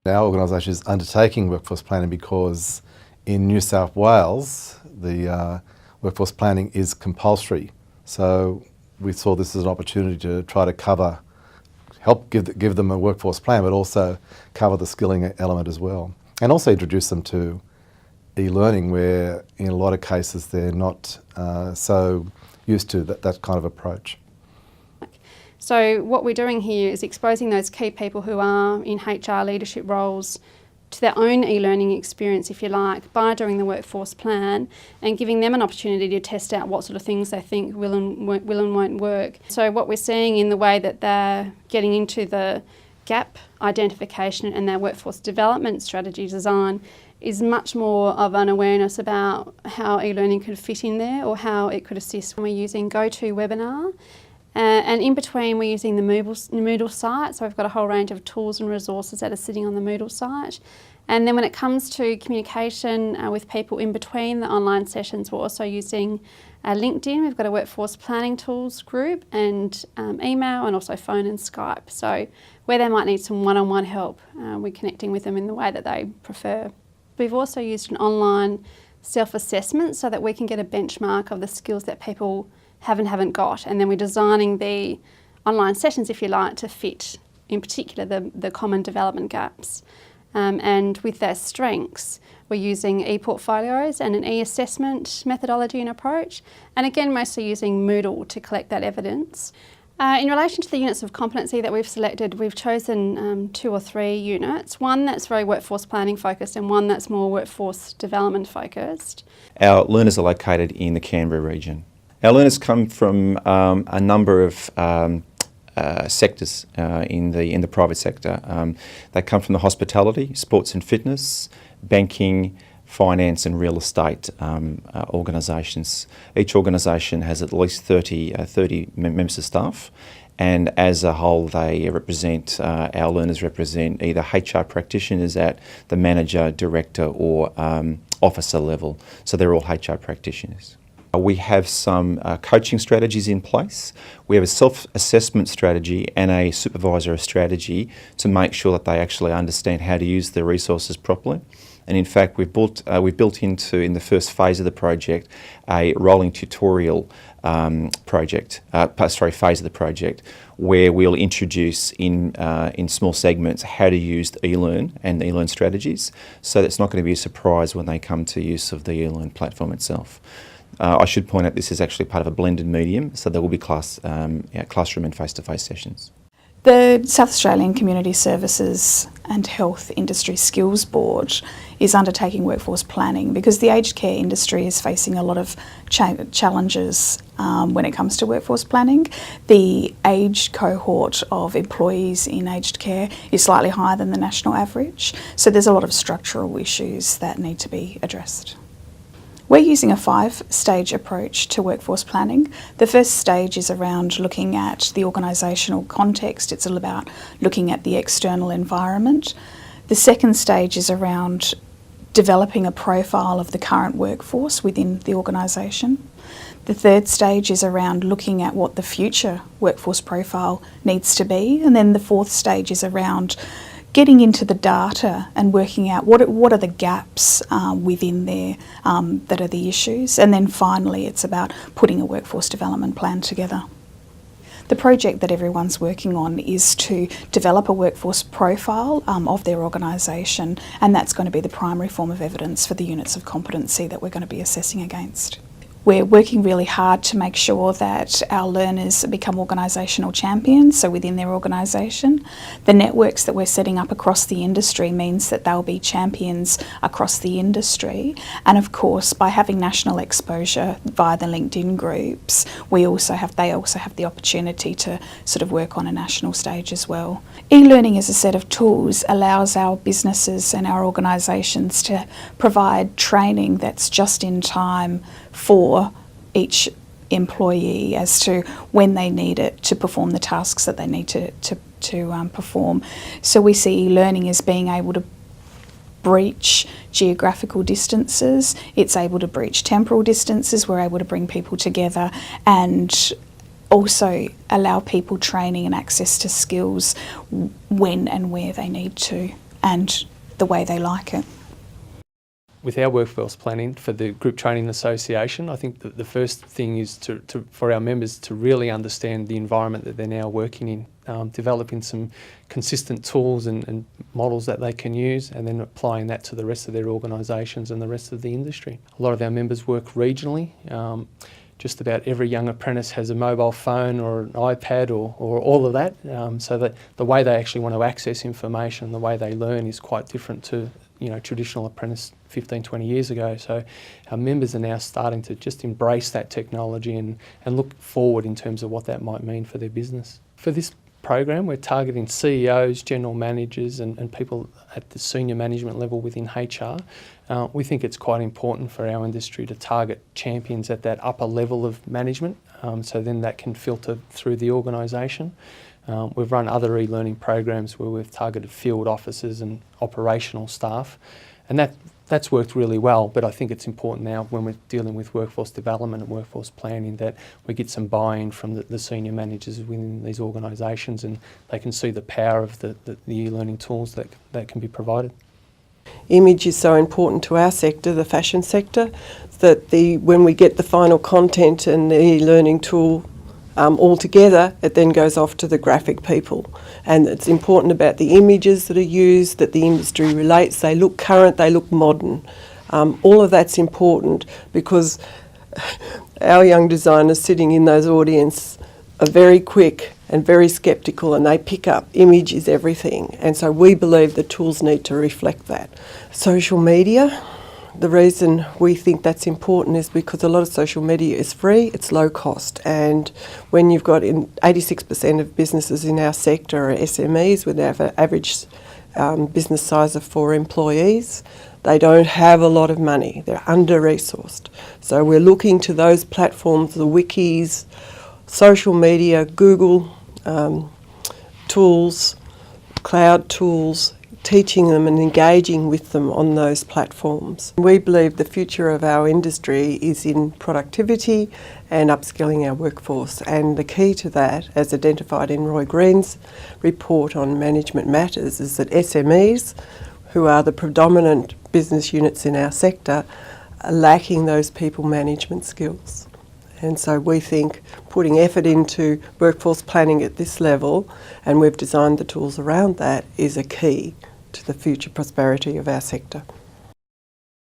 Our organisation is undertaking workforce planning because in New South Wales the workforce planning is compulsory. So we saw this as an opportunity to try to help give them a workforce plan, but also cover the skilling element as well. And also introduce them to e-learning, where in a lot of cases they're not so used to that kind of approach. So what we're doing here is exposing those key people who are in HR leadership roles to their own e-learning experience, if you like, by doing the workforce plan and giving them an opportunity to test out what sort of things they think will and won't work. So what we're seeing in the way that they're getting into the gap identification and their workforce development strategy design is much more of an awareness about how e-learning could fit in there or how it could assist. We're using GoToWebinar. And in between, we're using the Moodle site, so we've got a whole range of tools and resources that are sitting on the Moodle site. And then when it comes to communication with people in between the online sessions, we're also using LinkedIn. We've got a workforce planning tools group and email, and also phone and Skype. So where they might need some one-on-one help, we're connecting with them in the way that they prefer. We've also used an online self-assessment so that we can get a benchmark of the skills that people haven't got, and then we're designing the online sessions, if you like, to fit in particular the common development gaps. And with their strengths, we're using e-portfolios and an e-assessment methodology and approach, and again mostly using Moodle to collect that evidence. In relation to the units of competency that we've selected, we've chosen 2 or 3 units, one that's very workforce planning focused and one that's more workforce development focused. Our learners are located in the Canberra region. Our learners come from a number of sectors in the private sector. They come from the hospitality, sports and fitness, banking, finance and real estate organisations. Each organisation has at least 30 members of staff, and as a whole they represent, our learners represent either HR practitioners at the manager, director or officer level. So they're all HR practitioners. We have some coaching strategies in place. We have a self-assessment strategy and a supervisor strategy to make sure that they actually understand how to use the resources properly. And in fact, we've built into, in the first phase of the project, a rolling tutorial phase of the project, where we'll introduce in small segments how to use the eLearn and the eLearn strategies, so that it's not going to be a surprise when they come to use of the eLearn platform itself. I should point out this is actually part of a blended medium, so there will be classroom and face-to-face sessions. The South Australian Community Services and Health Industry Skills Board is undertaking workforce planning because the aged care industry is facing a lot of challenges when it comes to workforce planning. The age cohort of employees in aged care is slightly higher than the national average, so there's a lot of structural issues that need to be addressed. We're using a 5-stage approach to workforce planning. The first stage is around looking at the organisational context. It's all about looking at the external environment. The second stage is around developing a profile of the current workforce within the organisation. The third stage is around looking at what the future workforce profile needs to be. And then the fourth stage is around getting into the data and working out what are the gaps within there that are the issues. And then finally, it's about putting a workforce development plan together. The project that everyone's working on is to develop a workforce profile of their organisation, and that's going to be the primary form of evidence for the units of competency that we're going to be assessing against. We're working really hard to make sure that our learners become organisational champions, so within their organisation. The networks that we're setting up across the industry means that they'll be champions across the industry. And of course, by having national exposure via the LinkedIn groups, they also have the opportunity to sort of work on a national stage as well. E-learning as a set of tools allows our businesses and our organisations to provide training that's just in time for each employee as to when they need it to perform the tasks that they need to perform. So we see learning as being able to breach geographical distances, it's able to breach temporal distances, we're able to bring people together and also allow people training and access to skills when and where they need to. and the way they like it. With our workforce planning for the Group Training Association, I think that the first thing is for our members to really understand the environment that they're now working in, developing some consistent tools and models that they can use, and then applying that to the rest of their organisations and the rest of the industry. A lot of our members work regionally. Just about every young apprentice has a mobile phone or an iPad or all of that, so that the way they actually want to access information, the way they learn is quite different to traditional apprentice 15, 20 years ago. So our members are now starting to just embrace that technology and look forward in terms of what that might mean for their business. For this program, we're targeting CEOs, general managers and people at the senior management level within HR. We think it's quite important for our industry to target champions at that upper level of management, so then that can filter through the organisation. We've run other e-learning programs where we've targeted field officers and operational staff, and that's worked really well. But I think it's important now when we're dealing with workforce development and workforce planning that we get some buy-in from the senior managers within these organisations, and they can see the power of the e-learning tools that can be provided. Image is so important to our sector, the fashion sector, that when we get the final content and the e-learning tool all together, it then goes off to the graphic people. And it's important about the images that are used, that the industry relates, they look current, they look modern. All of that's important because our young designers sitting in those audience are very quick and very sceptical, and they pick up image is everything. And so we believe the tools need to reflect that. Social media. The reason we think that's important is because a lot of social media is free, it's low cost, and when you've got 86% of businesses in our sector are SMEs with an average business size of 4 employees, they don't have a lot of money, they're under-resourced. So we're looking to those platforms, the wikis, social media, Google tools, cloud tools, teaching them and engaging with them on those platforms. We believe the future of our industry is in productivity and upskilling our workforce, and the key to that, as identified in Roy Green's report on Management Matters, is that SMEs, who are the predominant business units in our sector, are lacking those people management skills. And so we think putting effort into workforce planning at this level, and we've designed the tools around that, is a key to the future prosperity of our sector.